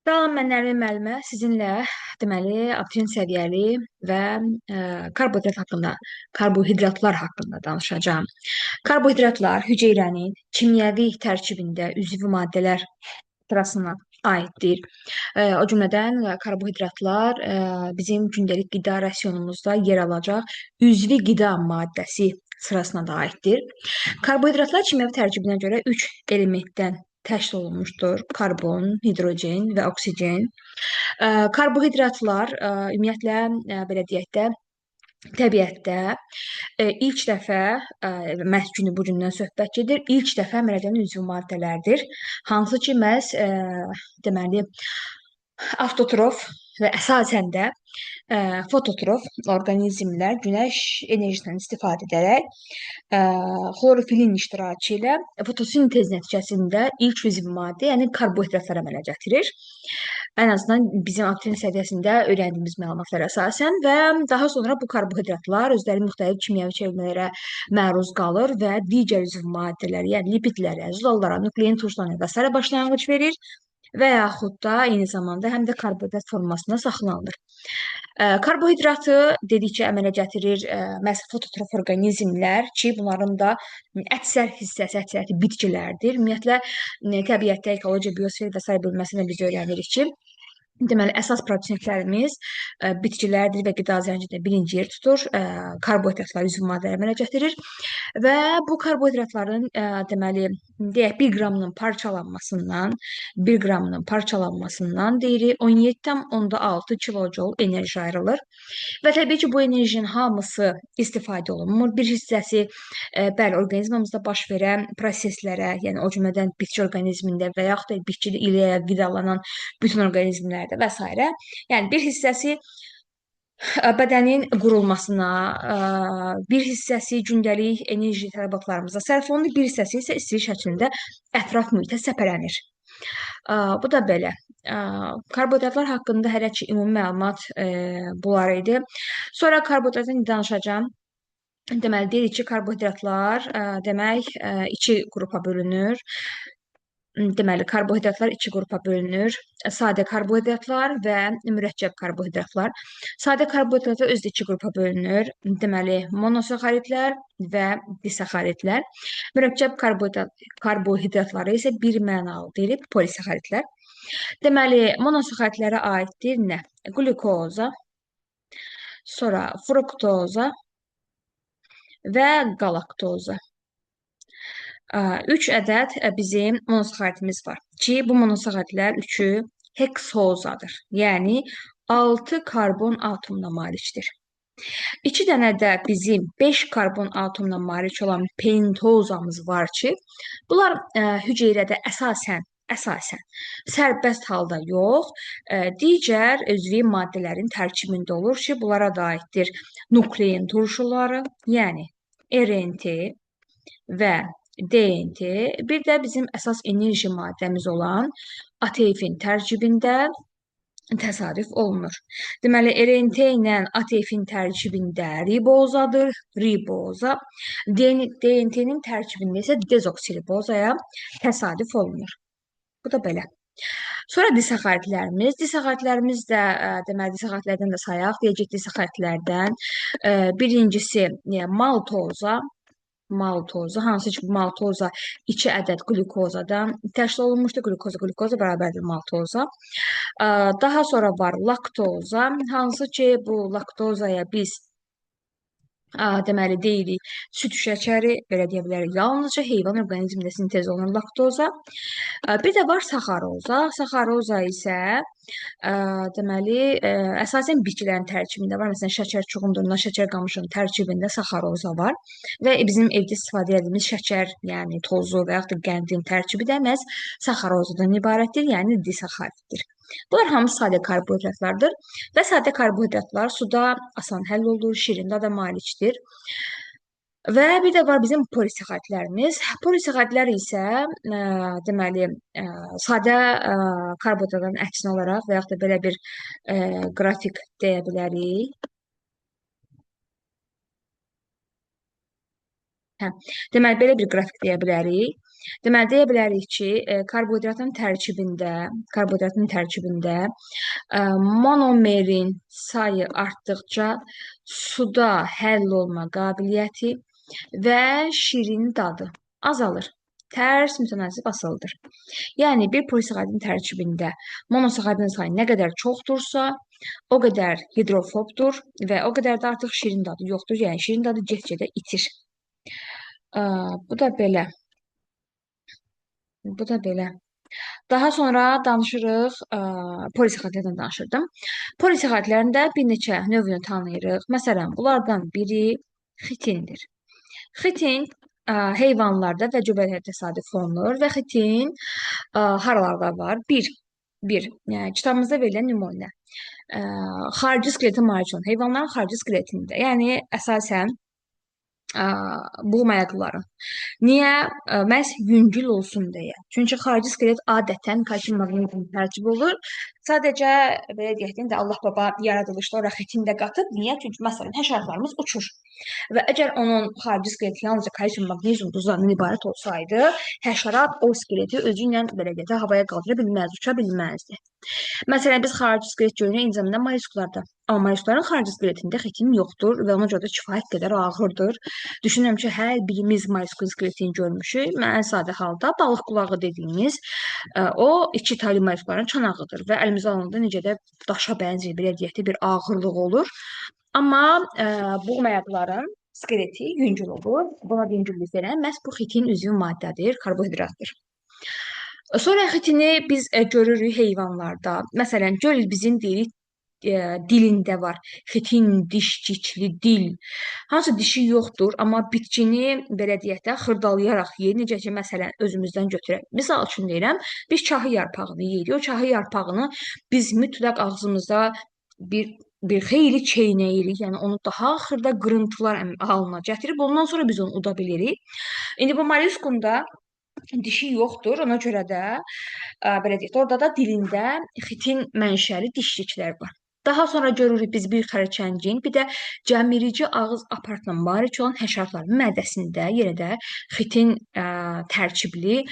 Salam, mən Nərmin müəllimə sizinlə abituriyen səviyyəli və karbohidratlar haqqında danışacağam. Karbohidratlar hüceyrənin kimyəvi tərkibində üzvü maddələr sırasına aiddir. O cümlədən karbohidratlar bizim gündəlik qida rasionumuzda yer alacaq üzvi qida maddəsi sırasına da aiddir. Karbohidratlar kimyəvi tərkibinə görə üç elementdən təşkil olunmuşdur: karbon, hidrogen və oksigen. Karbohidratlar ümumiyyətlə belə deyək də təbiətdə ilk dəfə məhz günü bu gündən söhbət gedir. İlk dəfə əmələ gələn üzvü maddələrdir. Hansı ki, məhz deməli avtotrof və əsasən də fototrof orqanizmlər günəş enerjisindən istifadə edərək xlorofilin iştirakı ilə fotosintez nəticəsində ilk üzvü maddə, yəni karbohidratlar əmələ gətirir. Ən azından bizim abituriyent səviyyəsində öyrəndiyimiz məlumatlara əsasən və daha sonra bu karbohidratlar özləri müxtəlif kimyəvi çevrilmələrə məruz qalır və digər üzv maddələri, yəni lipidlərə, zollara, nuklein turşularına və s. başlanğıc verir və yaxud da eyni zamanda həm də karbohidrat formasında saxlanılır. Karbohidratı dedikcə əmələ gətirir məhz fototrof orqanizmlər ki, bunların da əksər hissəsi, əksəriyyəti bitkilərdir. Ümumiyyətlə, təbiətdə ekologiya, biosfer və s. bölməsində biz öyrənirik ki, deməli, əsas proseslərimiz bitkilərdir və qida zəncirində birinci yer tutur. Karbohidratlar üzv maddələr əmələ gətirir və bu karbohidratların deməli, deyək 1 qramının parçalanmasından deyirik 17,6 kilojoule enerji ayrılır. Və təbii ki, bu enerjinin hamısı istifadə olunmur. Bir hissəsi bəli, orqanizmamızda baş verən proseslərə, yəni o cümlədən bitki orqanizmində və yaxud da bitki ilə qidalanan bütün orqanizmlərdə və s. Yəni bir hissəsi bədənin qurulmasına, bir hissəsi gündəlik enerji tələbatlarımıza sərf olunur, bir hissəsi isə istilik şəklində ətraf mühitə səpələnir. Bu da belə. Karbohidratlar haqqında hələ ki ümumi məlumat bunlar idi. Sonra karbohidratdan danışacağım. Deməli, deyirik ki, karbohidratlar demək iki qrupa bölünür. Deməli, karbohidratlar iki qrupa bölünür. Sadə karbohidratlar və mürəkkəb karbohidratlar. Sadə karbohidratlar özdə iki qrupa bölünür. Deməli, monosaxaridlər və disaxaridlər. Mürəkkəb karbohidratları isə bir mənalı deyilib polisaxaridlər. Deməli, monosaxaridlərə aiddir nə? Glukoza, sonra fruktoza və galaktoza. 3 ədəd bizim monosaxaridimiz var ki, bu monosaxaridlər üçü heksozadır. Yəni 6 karbon atomuna malikdir. 2 dənə də bizim 5 karbon atomuna malik olan pentozamız var ki, bunlar hüceyrədə əsasən sərbəst halda yox, digər üzvi maddələrin tərkibində olur ki, bunlara da aiddir nuklein turşuları, yəni RNT və DNT, bir də bizim əsas enerji maddəmiz olan ATF-in tərkibində təsadüf olunur. Deməli, RNT ilə ATF-in tərkibində ribozadır, riboza. DNT-nin tərkibində isə dezoksiribozaya təsadüf olunur. Bu da belə. Sonra disaxaridlərimiz də deməli disaxaridlərdən də sayaq. Deyəcək disaxaridlərdən birincisi maltoza, hansı ki, maltoza 2 ədəd qlükozadan təşkil olunmuşdur. Qlükoza bərabərdir maltoza. Daha sonra var laktoza, hansı ki, bu laktozaya biz deməli deyirik süd şəkəri, belə deyə bilərik. Yalnızca heyvan orqanizmində sintez olunan laktoza. Bir də var saxaroza. Saxaroza isə deməli əsasən bitkilərin tərkibində var. Məsələn, şəkər çuğundurundan şəkər qamışının tərkibində saxaroza var və bizim evdə istifadə etdiyimiz şəkər, yəni tozu və yaxud da qəndin tərkibi də məhz saxarozadan ibarətdir, yəni disaxariddir. Bunlar hamısı sadə karbohidratlardır və sadə karbohidratlar suda asan həll olur, şirin dada malikdir. Və bir də var bizim polisaxaridlərimiz. Polisaxaridlər isə deməli sadə karbohidratların əksinə olaraq və yaxud da belə bir qrafik deyə bilərik. Deməli belə bir qrafik deyə bilərik. Deməli, deyə bilərik ki, karbohidratın tərkibində monomerin sayı artdıqca suda həll olma qabiliyyəti və şirin dadı azalır. Tərs mütənasib asılıdır. Yəni, bir polisaxaridin tərkibində monosaxaridin sayı nə qədər çoxdursa, o qədər hidrofobdur və o qədər də artıq şirin dadı yoxdur. Yəni, şirin dadı get-gedə itir. Bu da belə. Bu da belə. Daha sonra danışırıq, polisaxaridlərdən danışırdım. Polisaxaridlərin də bir neçə növünü tanıyırıq. Məsələn, bunlardan biri xitindir. Xitin heyvanlarda və göbələklərdə təsadüf olunur və xitin haralarda var? Bir, yəni kitabımızda verilən nümunə. Xarici skeletə malik olan heyvanların xarici skeletində, yəni əsasən buğmayaqların. Niyə? Məhz yüngül olsun deyə. Çünki xarici skelet adətən kalsium maqnisium tərkib olur. Sadəcə belə deyək də Allah baba yaradılışda ora xitin də qatıb. Niyə? Çünki məsələn həşəratlarımız uçur. Və əgər onun xarici skeleti yalnızca kalsium maqnisium duzlarından ibarət olsaydı, həşərat o skeleti özü ilə belə deyək də havaya qaldıra bilməz, uça bilməzdi. Məsələn, biz xarici skelet görürük eyni zamanda mollyuskularda. Amma mollyuskuların xarici skeletində xitin yoxdur və ona görə də kifayət qədər ağırdır. Düşünürəm ki, hər birimiz mollyuskun skeletini görmüşük. Ən sadə halda balıq qulağı dediyimiz o iki taylı mollyuskuların çanağıdır və əlimizə alınanda necə də daşa bənzər belə deyək də bir ağırlıq olur. Amma buğmayaqların skeleti yüngül olur. Buna yüngüllük verən məhz bu xitin üzvü maddədir, karbohidratdır. Sonra xitini biz görürük heyvanlarda. Məsələn, görürük bizim deyirik dilində var. Xitin dişcikli dil. Hansı dişi yoxdur, amma bitkini belə deyək də xırdalayaraq yeyir. Necə ki, məsələn, özümüzdən götürək. Misal üçün deyirəm, biz kahı yarpağını yeyirik. O kahı yarpağını biz mütləq ağzımızda bir xeyli çeynəyirik. Yəni onu daha xırda qırıntılar halına gətirib ondan sonra biz onu uda bilirik. İndi bu mollyuskunda dişi yoxdur. Ona görə də belə deyək, orada da dilində xitin mənşəli dişçiklər var. Daha sonra görürük biz bir xərçəngin, bir də cəmirici ağız aparatına malik olan həşəratların mədəsində yenə də xitin tərkibli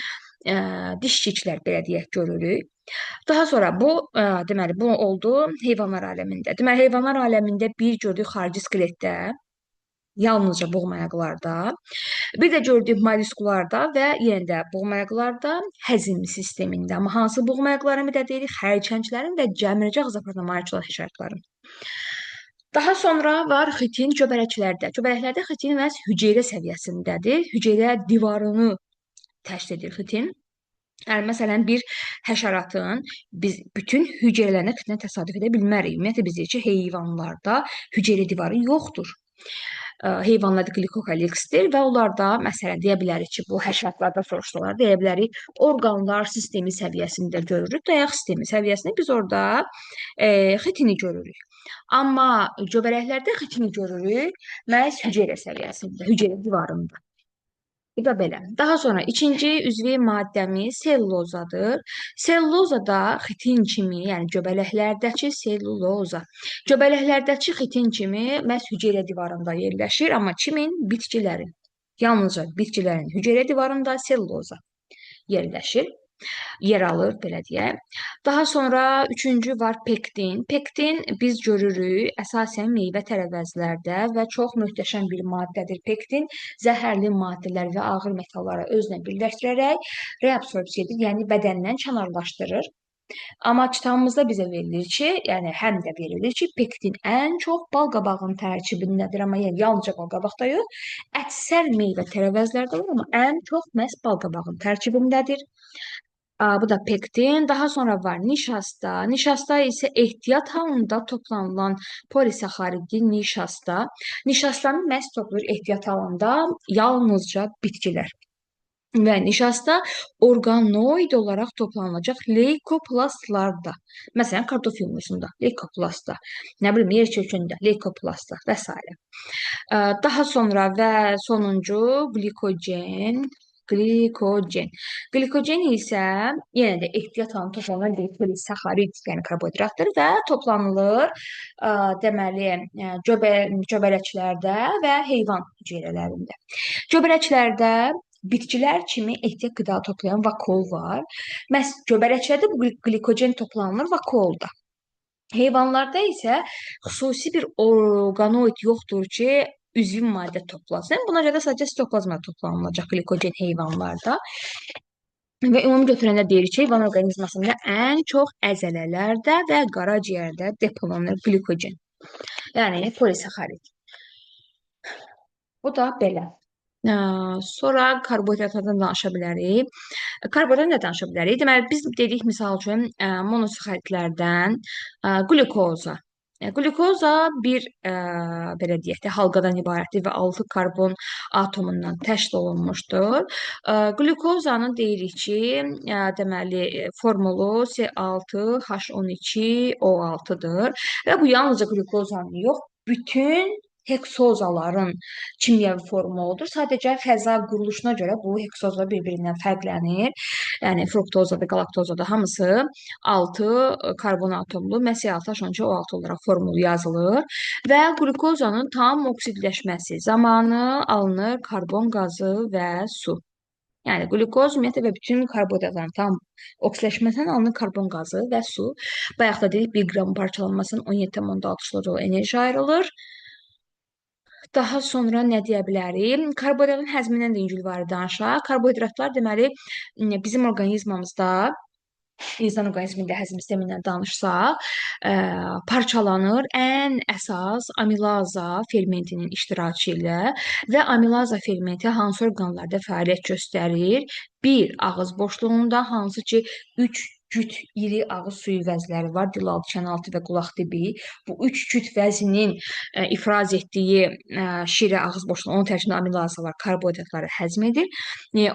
dişçiklər belə deyək görürük. Daha sonra bu deməli bu oldu heyvanlar aləmində. Deməli heyvanlar aləmində bir gördük xarici skeletdə, yalnızca buğmayaqlarda, bir də gördük mollyuskularda və yenə də buğmayaqlarda həzm sistemində. Amma hansı buğmayaqların bir də deyirik, xərçənglərin və cəmirici ağız aparatına malik olan həşəratların. Daha sonra var xitin göbələklərdə. Göbələklərdə xitin məhz hüceyrə səviyyəsindədir. Hüceyrə divarını təşkil edir xitin. Yəni, məsələn, bir həşəratın biz bütün hüceyrələrinə xitinə təsadüf edə bilmərik. Ümumiyyətlə, biz deyək ki, heyvanlarda hüceyrə divarı yoxdur. Heyvanlarda glikokoleksdir və onlarda, məsələn, deyə bilərik ki, bu həşəratlarda soruşdular, deyə bilərik, orqanlar sistemi səviyyəsində görürük, dayaq sistemi səviyyəsində biz orada xitini görürük. Amma göbələklərdə xitini görürük, məhz hüceyrə səviyyəsində, hüceyrə divarında. Bu da belə. Daha sonra ikinci üzvi maddəmiz sellulozadır. Selluloza da xitin kimi, yəni göbələklərdəki selluloza. Göbələklərdəki xitin kimi məhz hüceyrə divarında yerləşir, amma kimin? Bitkilərin. Yalnızca bitkilərin hüceyrə divarında selluloza yerləşir. Yer alır, belə deyək. Daha sonra üçüncü var pektin. Pektin biz görürük əsasən meyvə tərəvəzlərdə və çox möhtəşəm bir maddədir. Pektin zəhərli maddələr və ağır metalları özünə birləşdirərək reabsorpsiya edir, yəni bədəndən kənarlaşdırır. Amma kitabımızda bizə verilir ki, yəni həm də verilir ki, pektin ən çox bal qabağının tərkibindədir, amma yəni yalnızca bal qabaqda yox, əksər meyvə tərəvəzlərdə var, amma ən çox məhz bal qabağının tərkibindədir. Bu da pektin. Daha sonra var nişasta. Nişasta isə ehtiyat halında toplanılan polisaxariddir nişasta. Nişastanın məhz toplayır ehtiyat halında yalnızca bitkilər. Və nişasta orqanoid olaraq toplanılacaq leykoplastlarda. Məsələn, kartof yumurusunda leykoplastda, nə bilim, yer kökündə leykoplastda və s. Daha sonra və sonuncu glikogen. Glikogen isə yenə də ehtiyat halında toplanan bir polisaxarid, yəni karbohidratdır və toplanılır deməli göbələklərdə və heyvan hüceyrələrində. Göbələklərdə Bitkilər kimi ehtiyat qida toplayan vakol var. Məhz göbələklərdə bu glikogen toplanılır vakolda. Heyvanlarda isə xüsusi bir orqanoid yoxdur ki, üzvü maddə toplasın. Buna görə də sadəcə sitoplazma toplanılacaq glikogen heyvanlarda. Və ümumi götürəndə deyirik ki, heyvan orqanizmasında ən çox əzələlərdə və qaraciyərdə depolanır glikogen. Yəni polisaxarid. Bu da belə. Sonra karbohidratlardan danışa bilərik. Karbohidratdan nə danışa bilərik? Deməli, biz dedik, misal üçün, monosaxaridlərdən qlukoza. Qlukoza bir, belə deyək də, halqadan ibarətdir və 6 karbon atomundan təşkil olunmuşdur. Qlukozanı deyirik ki, deməli, formulu C6H12O6-dır və bu yalnızca qlukozanın yox, bütün heksozaların kimyəvi formuludur. Sadəcə fəza quruluşuna görə bu heksozalar bir-birindən fərqlənir. Yəni fruktozada, galaktozada hamısı 6 karbon atomlu mS6H12O6 olaraq formulu yazılır və qlukozanın tam oksidləşməsi zamanı alınır karbon qazı və su. Yəni qlukoz ümumiyyətlə və bütün karbohidratların tam oksidləşməsindən alınır karbon qazı və su. Bayaq da dedik 1 qram parçalanmasının 17,6 kilojul enerji ayrılır. Daha sonra nə deyə bilərik? Karbohidratın həzmindən də yüngül danışaq. Karbohidratlar deməli bizim orqanizmamızda insan orqanizmində həzm sistemindən danışsaq, parçalanır ən əsas amilaza fermentinin iştirakı ilə və amilaza fermenti hansı orqanlarda fəaliyyət göstərir? Bir, ağız boşluğunda, hansı ki 3 cüt iri ağız suyu vəzləri var, dilaltı, kənaltı və qulaq dibi. Bu 3 cüt vəzinin ifraz etdiyi şirə ağız boşluğu, onun tərkibində amilazalar, karbohidratları həzm edir.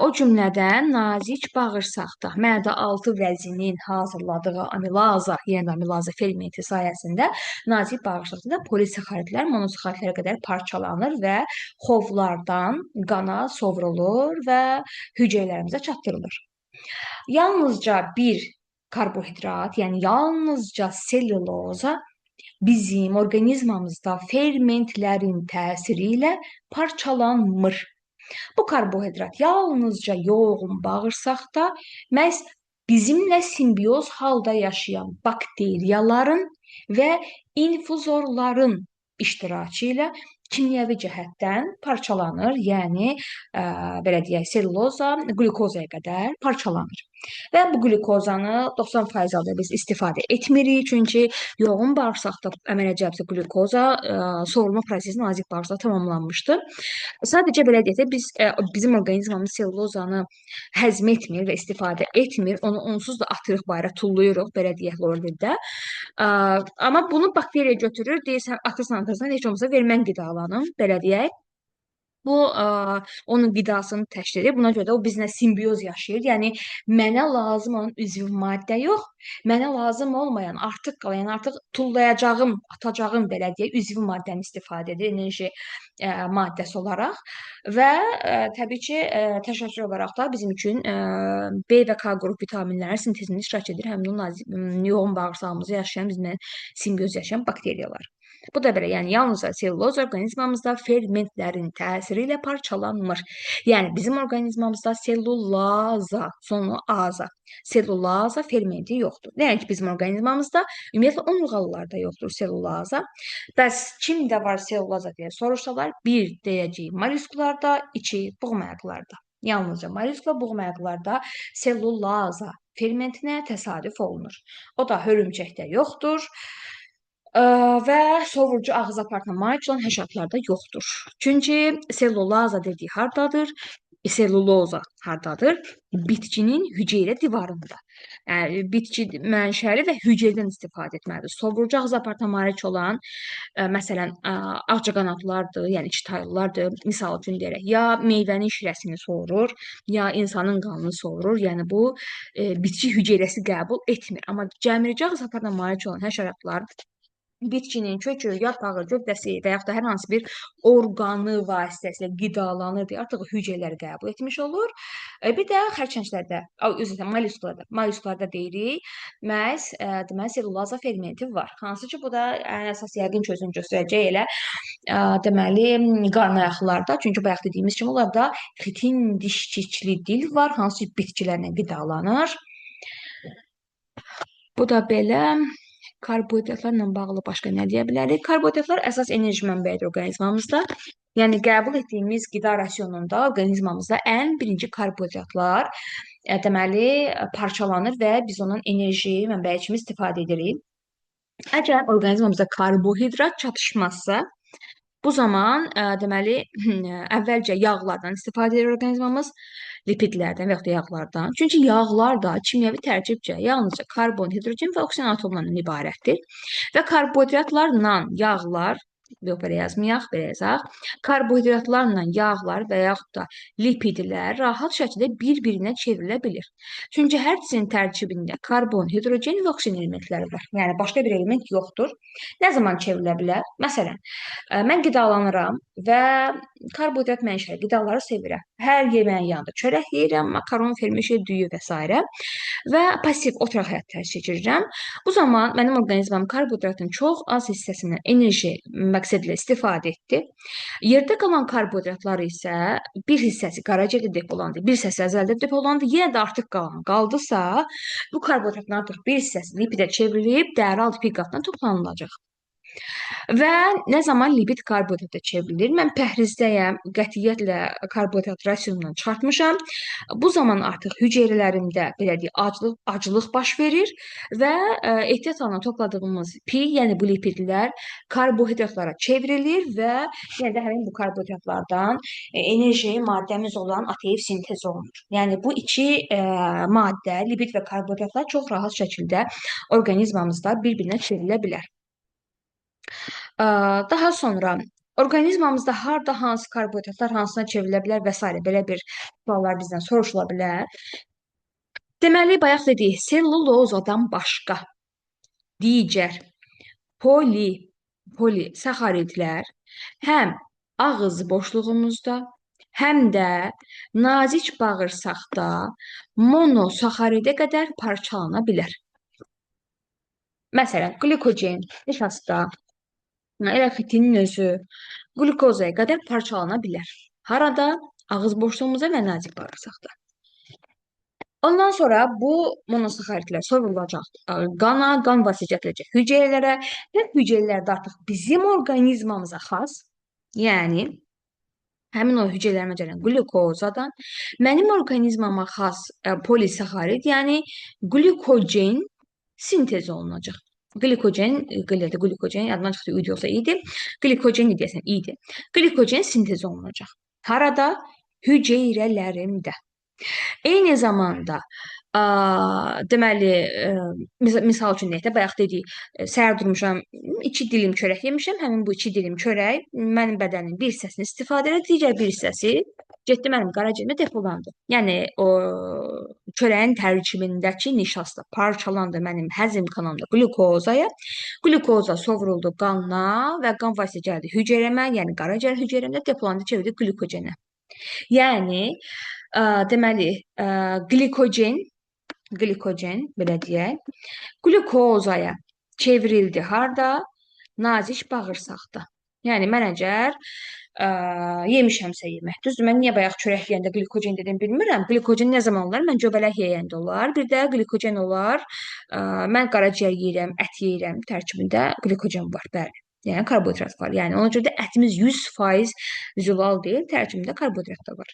O cümlədən nazik bağırsaqda mədə altı vəzinin hazırladığı amilaza, yəni amilaza fermenti sayəsində nazik bağırsaqda polisaxaridlər monosaxaridlərə qədər parçalanır və xovlardan qana sovrulur və hüceyrələrimizə çatdırılır. Yalnızca bir karbohidrat, yəni yalnızca selüloza bizim orqanizmamızda fermentlərin təsiri ilə parçalanmır. Bu karbohidrat yalnızca yoğun bağırsaqda məhz bizimlə simbiyoz halda yaşayan bakteriyaların və infuzorların iştirakı ilə kimyəvi cəhətdən parçalanır, yəni belə deyək, selluloza qlukozaya qədər parçalanır. Və bu qlukozanı 90% halda biz istifadə etmirik, çünki yoğun bağırsaqda əmələ gəlibsə qlukoza sovrulma prosesi nazik bağırsaqda tamamlanmışdır. Sadəcə belə deyək də, bizim orqanizmamız sellulozanı həzm etmir və istifadə etmir, onu onsuz da atırıq bayıra, tulluyuruq, belə deyək, lordirdə. Amma bunu bakteriya götürür, deyirsən, atırsan, heç olmasa vermən qidalanım, belə deyək. Bu onun qidasını təşkil edir. Buna görə də o bizlə simbiyoz yaşayır. Yəni mənə lazım olan üzvü maddə yox, mənə lazım olmayan artıq qalan, yəni artıq tullayacağım, atacağım belə deyək, üzvü maddəni istifadə edir enerji maddəsi olaraq və təbii ki, təşəkkür olaraq da bizim üçün B və K qrup vitaminlərin sintezində iştirak edir. Həmin o yoğun bağırsağımızda yaşayan, bizlə simbiyoz yaşayan bakteriyalar. Bu da belə, yəni yalnızca selluloz orqanizmamızda fermentlərin təsiri ilə parçalanmır. Yəni bizim orqanizmamızda sellulaza, sonu aza, sellulaza fermenti yoxdur. Nəinki bizim orqanizmamızda, ümumiyyətlə onurğalılarda yoxdur sellulaza. Bəs kimdə var sellulaza deyə soruşsalar, 1 deyəcəyik mollyuskularda, 2 boğmayaqlarda. Yalnızca mollyusk və boğmayaqlarda sellulaza fermentinə təsadüf olunur. O da hörümçəkdə yoxdur. Və sovurucu ağız aparatına malik olan həşəratlarda yoxdur. Çünki sellulaza dediyi hardadır? Selluloza hardadır? Bitkinin hüceyrə divarında. Yəni bitki mənşəli və hüceyrədən istifadə etməlidir. Sovurucu ağız aparatına malik olan, məsələn, ağcaqanadlardır, yəni içitaylılardır. Misal üçün deyərək, ya meyvənin şirəsini sovurur, ya insanın qanını sovurur. Yəni bu bitki hüceyrəsi qəbul etmir. Amma gəmirici ağız aparatına malik olan həşəratlar bitkinin kökü, yarpağı, gövdəsi və yaxud da hər hansı bir orqanı vasitəsilə qidalanır deyə artıq hüceyrələri qəbul etmiş olur. Bir də xərçənglərdə, mollyusklarda deyirik, deməli, selluloza fermenti var. Hansı ki, bu da ən əsas yəqin ki, özünü göstərəcək elə deməli, qarnayaqlarda, çünki bayaq dediyimiz kimi onlarda xitin dişçikli dil var, hansı bitkilərlə qidalanır. Bu da belə. Karbohidratlarla bağlı başqa nə deyə bilərik? Karbohidratlar əsas enerji mənbəyidir orqanizmamızda. Yəni qəbul etdiyimiz qida rasionunda orqanizmamızda ən birinci karbohidratlar deməli parçalanır və biz ondan enerji mənbəyi kimi istifadə edirik. Əgər orqanizmamızda karbohidrat çatışmazsa, bu zaman deməli əvvəlcə yağlardan istifadə edir orqanizmamız, lipidlərdən və ya da yağlardan. Çünki yağlar da kimyəvi tərkibcə yalnızca karbon, hidrogen və oksigen atomlarından ibarətdir. Və karbohidratlarla yağlar, yox belə yazmayaq, belə yazaq. Karbohidratlarla yağlar və yaxud da lipidlər rahat şəkildə bir-birinə çevrilə bilir. Çünki hər ikisinin tərkibində karbon, hidrogen və oksigen elementləri var. Yəni başqa bir element yoxdur. Nə zaman çevrilə bilər? Məsələn, mən qidalanıram və karbohidrat mənşəli qidaları sevirəm. Hər yeməyin yanında çörək yeyirəm, makaron, fermişə, düyü və s. Və pasiv oturaq həyat tərzi keçirirəm. Bu zaman mənim orqanizmam karbohidratın çox az hissəsindən enerji məqsədilə istifadə etdi. Yerdə qalan karbohidratlar isə bir hissəsi qaraciyərdə depolandı, bir hissəsi əzəldə depolandı. Yenə də artıq qalan qaldısa, bu karbohidratın artıq bir hissəsi lipidə çevrilib dəri altı piq qatına toplanılacaq. Və nə zaman lipid karbohidrata çevrilir? Mən pəhrizdəyəm, qətiyyətlə karbohidrat rasionundan çıxartmışam. Bu zaman artıq hüceyrələrimdə belə deyək, aclıq baş verir və ehtiyat halına topladığımız pi, yəni bu lipidlər karbohidratlara çevrilir və yenə də həmin bu karbohidratlardan enerji maddəmiz olan ATF sintez olunur. Yəni bu iki maddə, lipid və karbohidratlar çox rahat şəkildə orqanizmamızda bir-birinə çevrilə bilər. Daha sonra orqanizmamızda harda hansı karbohidratlar hansına çevrilə bilər və s. belə bir suallar bizdən soruşula bilər. Deməli, bayaq dedik, sellulozadan başqa digər polisaxaridlər həm ağız boşluğumuzda, həm də nazik bağırsaqda monosaxaridə qədər parçalana bilər. Məsələn, glikogen, nişasta, elə xitinin özü qlukozaya qədər parçalana bilər. Harada? Ağız boşluğumuza və nazik bağırsaqda. Ondan sonra bu monosaxaridlər sorulacaq qana, qan vasitəsilə hüceyrələrə və hüceyrələrdə artıq bizim orqanizmamıza xas, yəni həmin o hüceyrələrimə gələn qlukozadan mənim orqanizmama xas polisaxarid, yəni glikogen sintez olunacaq. Glikogen, yadından çıxdı, id yoxsa idi. Glikogen deyəsən, idi. Glikogen sintez olunacaq. Harada? Hüceyrələrimdə. Eyni zamanda, deməli, misal üçün deyək də, bayaq dedik, səhər durmuşam, 2 dilim çörək yemişəm, həmin bu 2 dilim çörək mənim bədənimin bir hissəsini istifadə edir, digər bir hissəsi getdi mənim qaraciyərimə depolandı. Yəni, o çörəyin tərkibindəki nişasta parçalandı mənim həzm kanalımda qlukozaya. Qlukoza sovruldu qana və qan vasitəsilə gəldi hüceyrəmə, yəni qaraciyər hüceyrəmdə depolandı, çevirdi qlikogenə. Yəni, deməli, glikogen, belə deyək, qlukozaya çevrildi harda? Nazik bağırsaqda. Yəni, mən əgər yemişəmsə yemək. Düzdür, mən niyə bayaq çörək yeyəndə glikogen dedim bilmirəm. Glikogen nə zaman olar? Mən göbələk yeyəndə olar. Bir də glikogen olar. Mən qaraciyər yeyirəm, ət yeyirəm. Tərkibində glikogen var, bəli. Yəni karbohidrat var. Yəni ona görə də ətimiz 100% zülal deyil, tərkibində karbohidrat da var.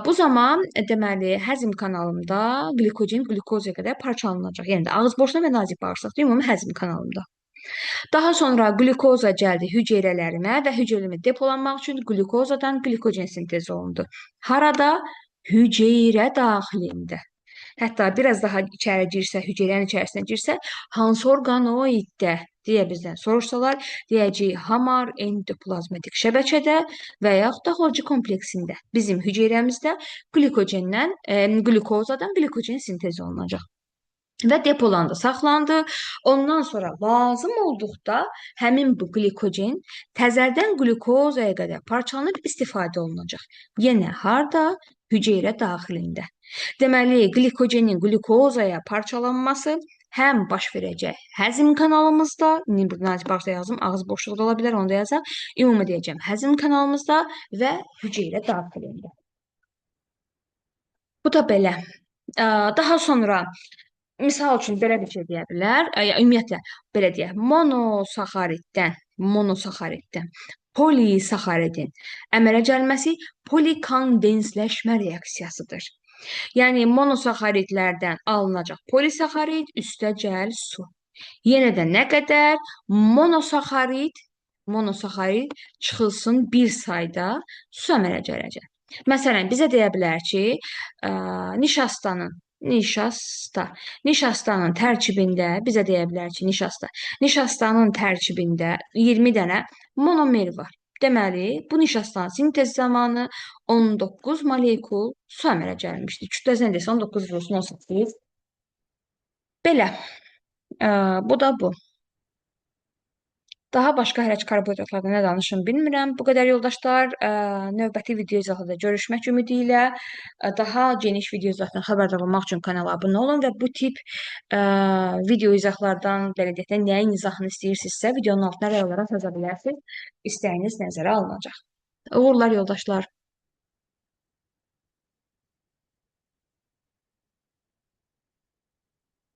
Bu zaman deməli həzm kanalında glikogen qlukozaya qədər parçalanacaq. Yəni də ağız boşluğu və nazik bağırsaqda ümumi həzm kanalında. Daha sonra glukoza gəldi hüceyrələrimə və hüceyrəmə depolanmaq üçün glukozadan glikogen sintez olundu. Harada? Hüceyrə daxilində. Hətta biraz daha içəri girsə, hüceyrənin içərisinə girsə, hansı orqanoiddə deyə bizdən soruşsalar, deyəcəyik hamar endoplazmatik şəbəkədə və yaxud da Golgi kompleksində bizim hüceyrəmizdə glukozadan glikogen sintez olunacaq. Və depolandı, saxlandı. Ondan sonra lazım olduqda həmin bu glikogen təzədən qlukozaya qədər parçalanıb istifadə olunacaq. Yenə harda? Hüceyrə daxilində. Deməli, glikogenin qlukozaya parçalanması həm baş verəcək həzm kanalımızda, indi buradan başda yazdım, ağız boşluğu da ola bilər, onu da yazaq. Ümumi deyəcəm, həzm kanalımızda və hüceyrə daxilində. Bu da belə. Daha sonra misal üçün belə bir şey deyə bilər. Ümumiyyətlə belə deyək, monosaxariddən polisaxaridin əmələ gəlməsi polikondensləşmə reaksiyasıdır. Yəni monosaxaridlərdən alınacaq polisaxarid, üstəgəl su. Yenə də nə qədər monosaxarid çıxılsın bir sayda su əmələ gələcək. Məsələn, bizə deyə bilər ki, ə, nişastanın tərkibində bizə deyə bilər ki, nişastanın tərkibində 20 dənə monomer var. Deməli, bu nişastanın sintez zamanı 19 molekul su əmələ gəlmişdir. Kütləsi nə desə 19 vurulsun 18. Belə. Bu da bu. Daha başqa hələ ki karbohidratlardan nə danışım bilmirəm. Bu qədər yoldaşlar, növbəti video izahında görüşmək ümidi ilə daha geniş video izahlardan xəbərdar olmaq üçün kanala abunə olun və bu tip video izahlardan, belə deyək də, nəyin izahını istəyirsinizsə, videonun altına rəy olaraq yaza bilərsiniz. İstəyiniz nəzərə alınacaq. Uğurlar yoldaşlar.